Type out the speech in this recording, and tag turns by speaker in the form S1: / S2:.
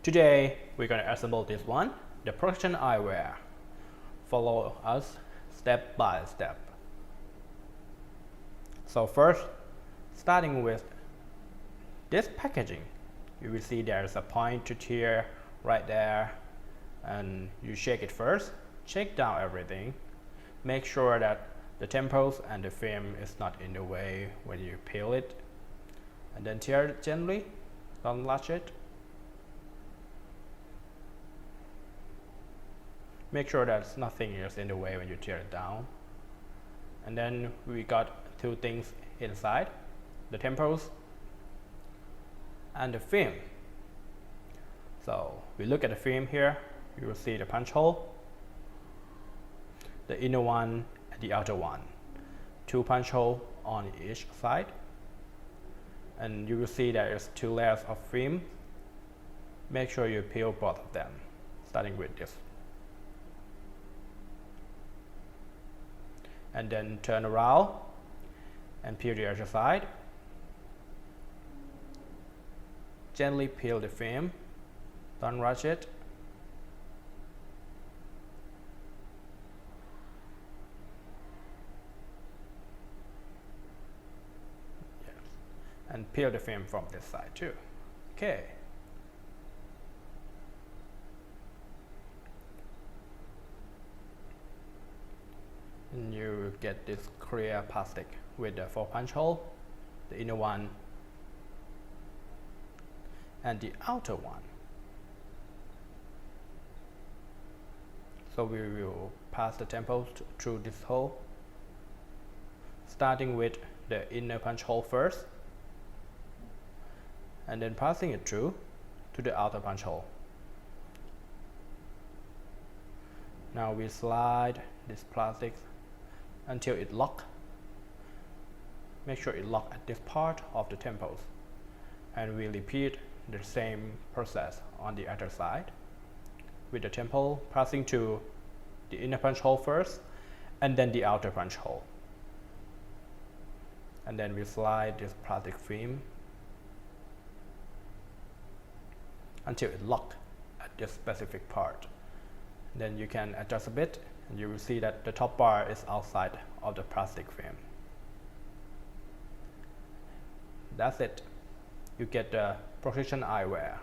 S1: Today we're going to assemble this one, the protection eyewear. Follow us step by step. So first, starting with this packaging, you will see there's a point here, right there, and you shake it first. Shake down everything. Make sure that the temples and the film is not in the way when you peel it. And then tear it gently, don't rush it. Make sure that nothing is in the way when you tear it down. And then we got two things inside, the temples and the film. So we look at the film here, you will see the punch hole, the inner one and the outer one. Two punch holes on each side. And you will see there is two layers of film. Make sure you peel both of them, starting with this. And then turn around and peel the other side. Gently peel the film, don't rush it. Yes. And peel the film from this side too. Okay. And you get this clear plastic with the 4 punch hole, the inner one and the outer one. So we will pass the temples through this hole, starting with the inner punch hole first, and then passing it through to the outer punch hole. Now we slide this plastic until it locks. Make sure it locks at this part of the temples, and we repeat the same process on the other side, with the temple passing to the inner punch hole first and then the outer punch hole. And then we slide this plastic film until it locks at this specific part. Then you can adjust a bit and you will see that the top bar is outside of the plastic film. That's it. You get the protection eyewear.